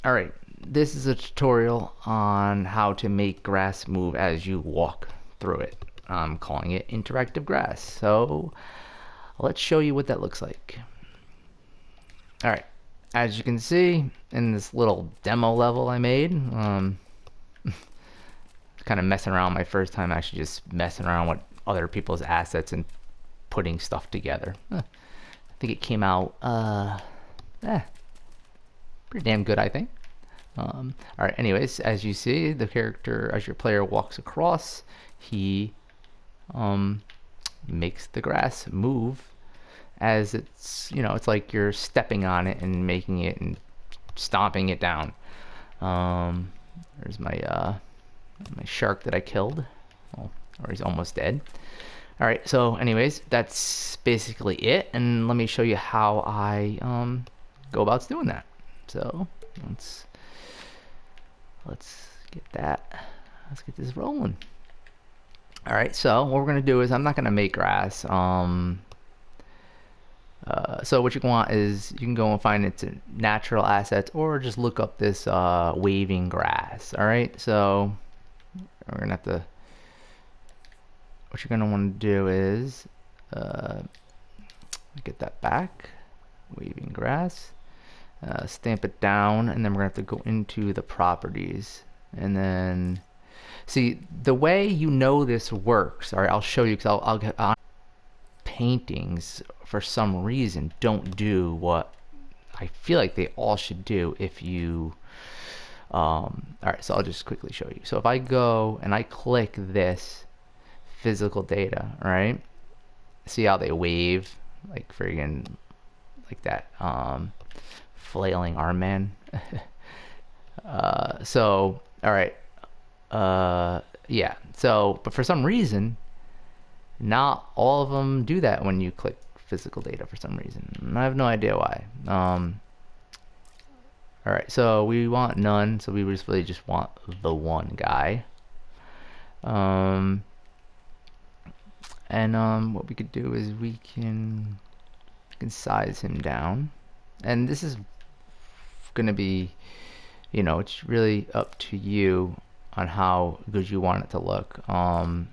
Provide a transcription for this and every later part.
Alright, this is a tutorial on how to make grass move as you walk through it. I'm calling it interactive grass. So let's show you what that looks like. Alright, as you can see in this little demo level I made, kind of messing around my first time actually just messing around with other people's assets and putting stuff together. I think it came out pretty damn good, I think. Alright, anyways, as you see, the character, as your player walks across, he makes the grass move as it's, it's like you're stepping on it and making it and stomping it down. There's my my shark that I killed, or he's almost dead. Alright, so anyways, that's basically it, and let me show you how I go about doing that. So let's get that. Let's get this rolling. All right, so what we're gonna do is I'm not gonna make grass. So what you want is you can go and find its natural assets, or just look up this waving grass. All right, so we're gonna have to. What you're gonna want to do is get that back. Waving grass. Stamp it down, and then we're gonna have to go into the properties, and then see the way this works. All right, I'll show you, because I'll get paintings for some reason don't do what I feel like they all should do if you all right, so I'll just quickly show you. So if I go and I click this physical data, all right, see how they wave like friggin' like that flailing arm man. So all right, yeah, so but for some reason not all of them do that when you click physical data for some reason. I have no idea why. All right, so we want none, so we just really just want the one guy. And what we could do is we can size him down, and this is gonna be, it's really up to you on how good you want it to look. You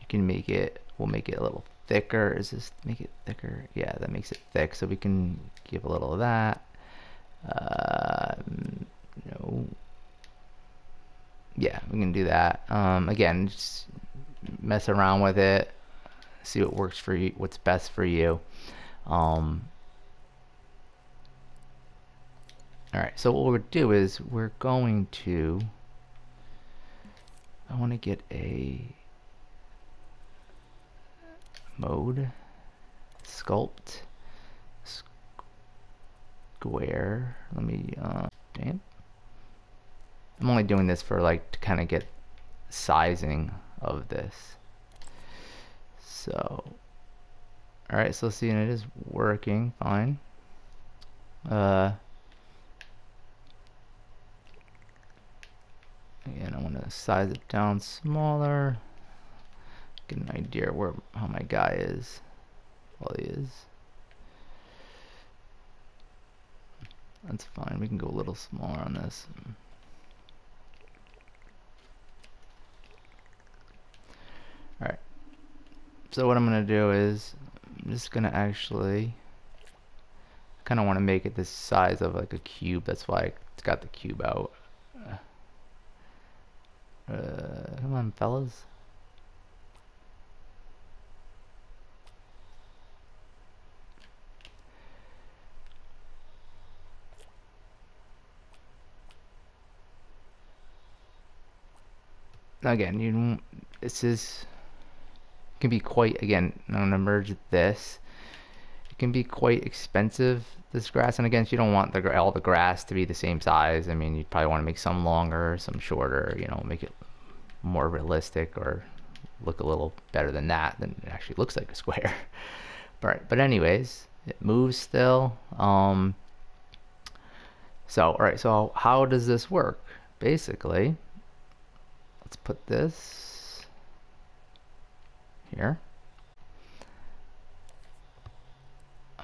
can make it, we'll make it a little thicker. Is this make it thicker? Yeah, that makes it thick, so we can give a little of that. No. Yeah, we can do that. Again, just mess around with it, see what works for you, what's best for you. All right, so what we'll do is we're going to, I want to get a mode, sculpt, square. Let me, damn. I'm only doing this for like to kind of get sizing of this. So, all right, so see, and it is working fine. Again, I want to size it down smaller. Get an idea where how my guy is. Well, he is. That's fine. We can go a little smaller on this. All right. So what I'm gonna do is I'm just gonna actually kind of want to make it this size of like a cube. That's why it's got the cube out. Come on, fellas. Again, this is can be quite, again, I'm gonna merge this. It can be quite expensive, this grass, and again, you don't want all the grass to be the same size. I mean, you probably want to make some longer, some shorter, make it more realistic or look a little better than that, than it actually looks like a square. But anyways, it moves still. So all right, so how does this work? Basically, let's put this here.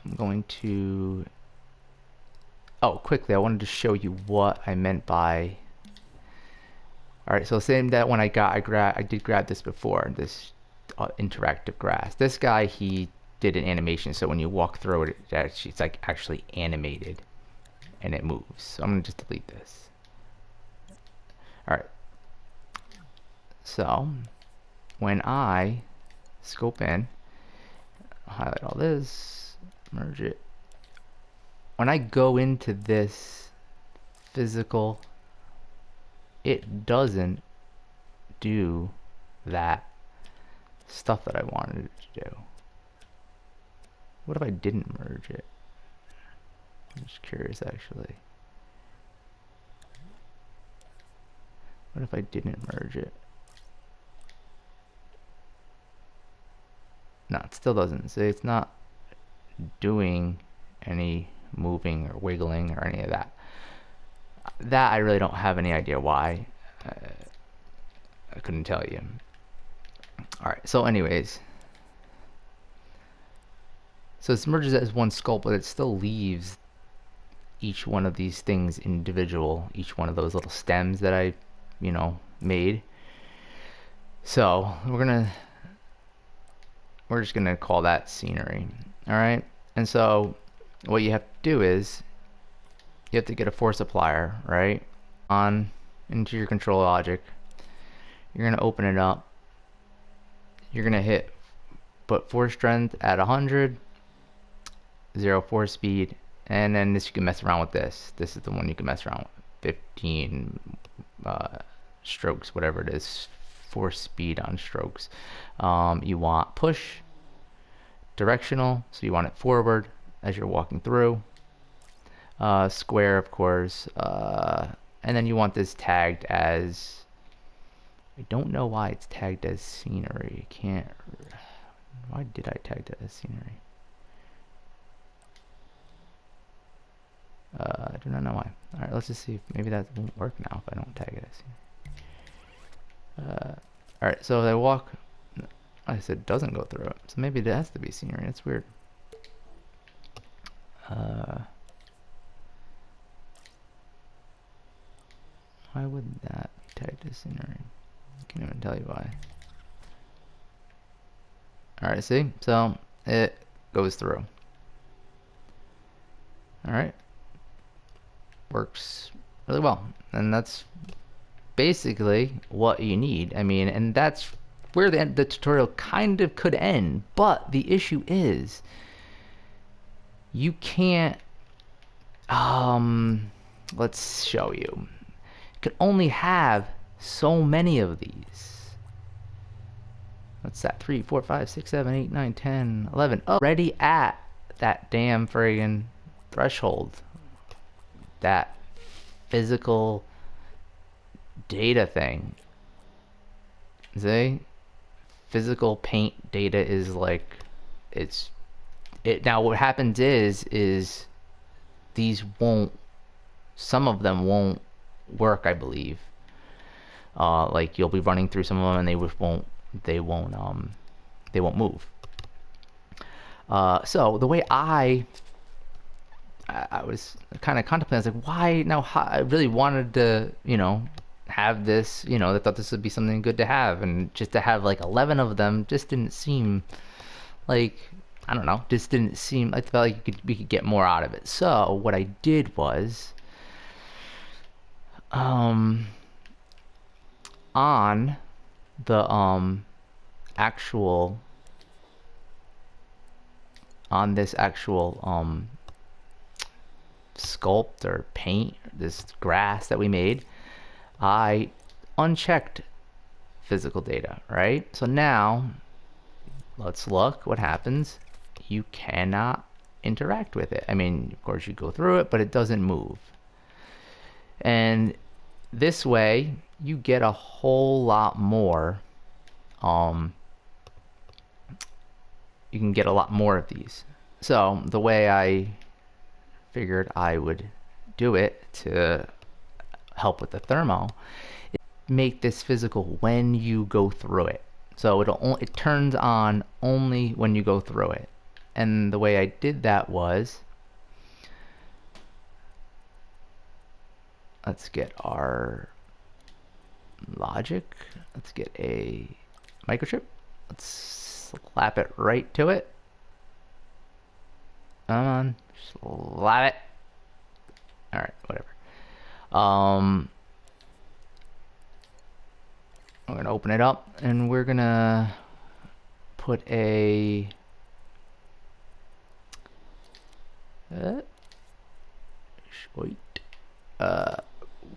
I'm going to oh, quickly, I wanted to show you what I meant by. All right, so same that when I did grab this before, this interactive grass. This guy, he did an animation, so when you walk through it, it's like actually animated, and it moves. So I'm gonna just delete this. All right. So when I scope in, highlight all this, merge it. When I go into this physical, it doesn't do that stuff that I wanted it to do. What if I didn't merge it? I'm just curious, actually. What if I didn't merge it? No, it still doesn't. See, it's not doing any moving or wiggling or any of that. That I really don't have any idea why. I couldn't tell you. Alright, so anyways. So this merges as one sculpt, but it still leaves each one of these things individual, each one of those little stems that I, made. So we're just gonna call that scenery. Alright? And so what you have to do is you have to get a force applier, right? On into your control logic. You're gonna open it up. You're gonna put force strength at 100, 0 force speed, and then this you can mess around with this. This is the one you can mess around with. 15 strokes, whatever it is, force speed on strokes. You want push, directional, so you want it forward as you're walking through. Square, of course, and then you want this tagged as, I don't know why it's tagged as scenery. Why did I tag that as scenery? I do not know why. Alright, let's just see if maybe that won't work now if I don't tag it as scenery. Alright, so if I walk, I said it doesn't go through it, so maybe it has to be scenery. That's weird. Why would that be tagged as scenery? I can't even tell you why. Alright, see? So it goes through. Alright. Works really well. And that's basically what you need. I mean, and that's where the tutorial kind of could end. But the issue is you can't let's show you. You can only have so many of these. What's that? 3, 4, 5, 6, 7, 8, 9, 10, 11. Already at that damn friggin' threshold. That physical data thing. See? Physical paint data is like, now what happens is these won't, some of them won't work, I believe. Like you'll be running through some of them and they won't move. So the way I was kind of contemplating, I was like, why now? I really wanted to, have this, I thought this would be something good to have, and just to have like 11 of them just didn't seem like, I don't know, just didn't seem, I felt like we could get more out of it. So what I did was, on the actual, on this actual sculpt or paint, this grass that we made, I unchecked physical data, right? So now let's look what happens. You cannot interact with it. I mean, of course you go through it, but it doesn't move. And this way you get a whole lot more, you can get a lot more of these. So the way I figured I would do it to help with the thermo is make this physical when you go through it. So it turns on only when you go through it. And the way I did that was let's get our logic. Let's get a microchip. Let's slap it right to it. Come on, slap it. All right, whatever. We're gonna open it up and we're gonna put a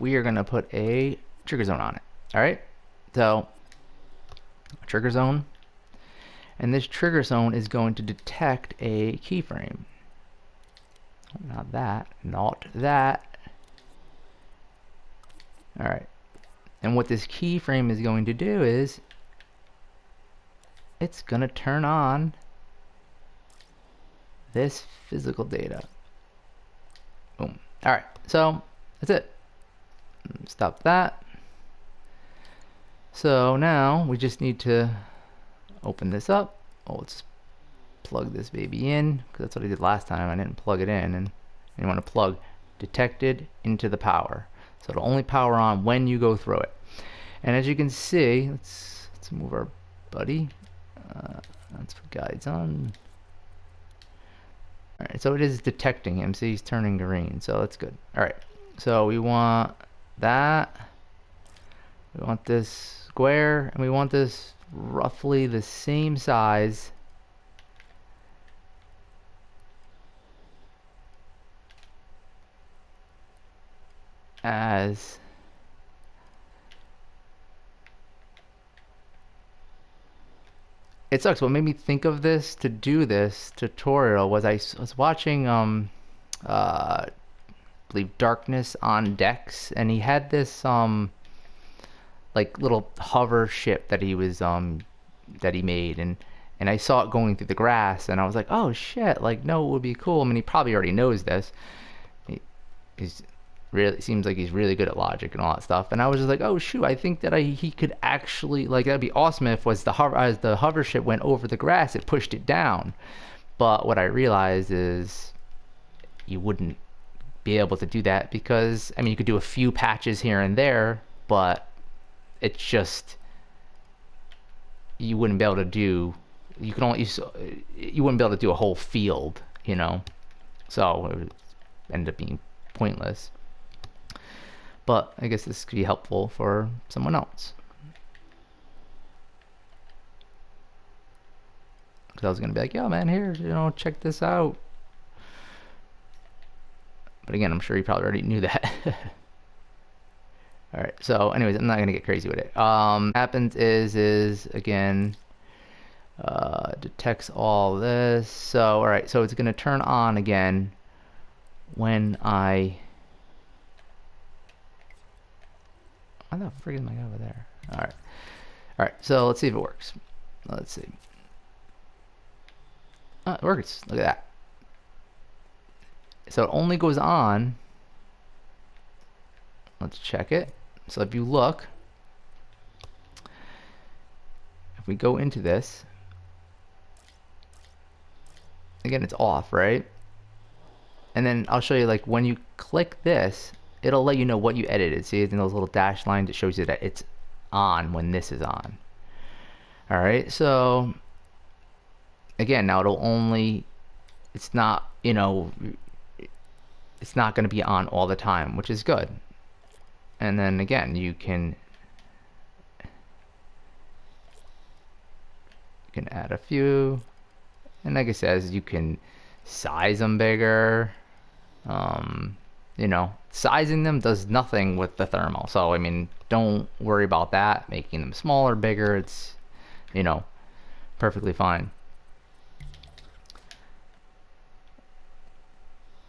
we are gonna put a trigger zone on it. All right, so trigger zone, and this trigger zone is going to detect a keyframe. Not that, not that. All right, and what this keyframe is going to do is it's gonna turn on this physical data. Boom. All right, so that's it. Stop that. So now we just need to open this up. Oh, let's plug this baby in, because that's what I did last time. I didn't plug it in, and you want to plug detected into the power. So it'll only power on when you go through it. And as you can see, let's move our buddy. Let's put guides on. All right, so it is detecting him. See, he's turning green, so that's good. All right, so we want that. We want this square, and we want this roughly the same size as it sucks. What made me think of this to do this tutorial was I was watching I believe Darkness on Decks, and he had this like little hover ship that he was that he made, and I saw it going through the grass, and I was like, oh shit, like, no, it would be cool. I mean, he probably already knows this. He's really, seems like he's really good at logic and all that stuff, and I was just like, oh shoot, I think that he could actually, like, that'd be awesome if was as the hover ship went over the grass, it pushed it down. But what I realized is you wouldn't be able to do that, because I mean, you could do a few patches here and there, but it's just, you wouldn't be able to do, you wouldn't be able to do a whole field, you know, so it would end up being pointless. But I guess this could be helpful for someone else, because I was gonna be like, yo man, here, you know, check this out. But again, I'm sure you probably already knew that. All right, so anyways, I'm not gonna get crazy with it. Happens is again, detects all this. So all right, so it's gonna turn on again when I. Why the frig is my guy over there? All right. So let's see if it works. Let's see. Oh, it works. Look at that. So it only goes on. Let's check it. So if you look, if we go into this, again, it's off, right? And then I'll show you, like, when you click this, it'll let you know what you edited. See, in those little dash lines, it shows you that it's on when this is on. All right, so again, now it'll only, it's not, you know, it's not going to be on all the time, which is good. And then again, you can add a few, and like it says, you can size them bigger. You know, sizing them does nothing with the thermal, so I mean, don't worry about that. Making them smaller, bigger, it's, you know, perfectly fine.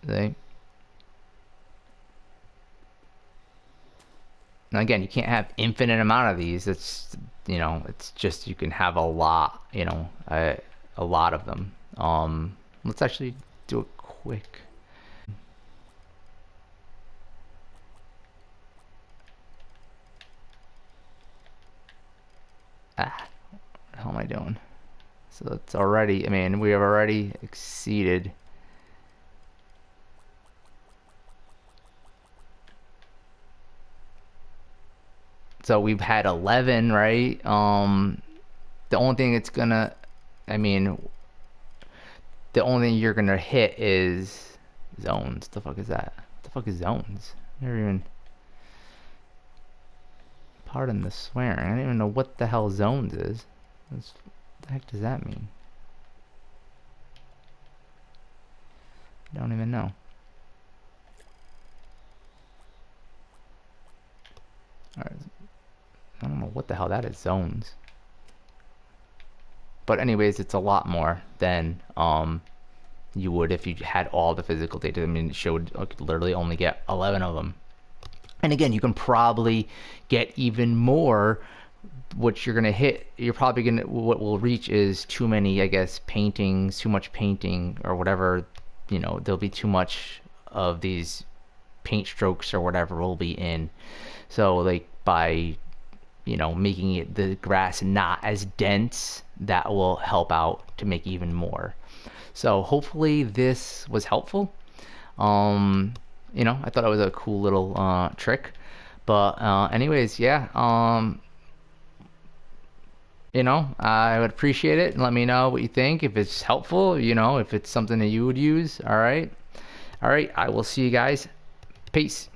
See? Now again, you can't have infinite amount of these. It's, you know, it's just, you can have a lot, you know, a lot of them. Let's actually do a quick. What the hell am I doing? So it's already, I mean, we have already exceeded. So we've had 11, right? The only thing it's gonna, I mean, the only thing you're gonna hit is zones. The fuck is that? The fuck is zones? Never even. Pardon the swearing. I don't even know what the hell zones is. What the heck does that mean? I don't even know. Alright. I don't know what the hell that is, zones. But anyways, it's a lot more than you would if you had all the physical data. I mean, it showed you could literally only get 11 of them. And again, you can probably get even more. What you're gonna hit, you're probably gonna, what will reach is too many, I guess, paintings, too much painting or whatever. You know, there'll be too much of these paint strokes or whatever will be in. So like by, you know, making it the grass not as dense, that will help out to make even more. So hopefully this was helpful. You know, I thought it was a cool little trick. But anyways, yeah. You know, I would appreciate it. Let me know what you think. If it's helpful, you know, if it's something that you would use. All right. All right. I will see you guys. Peace.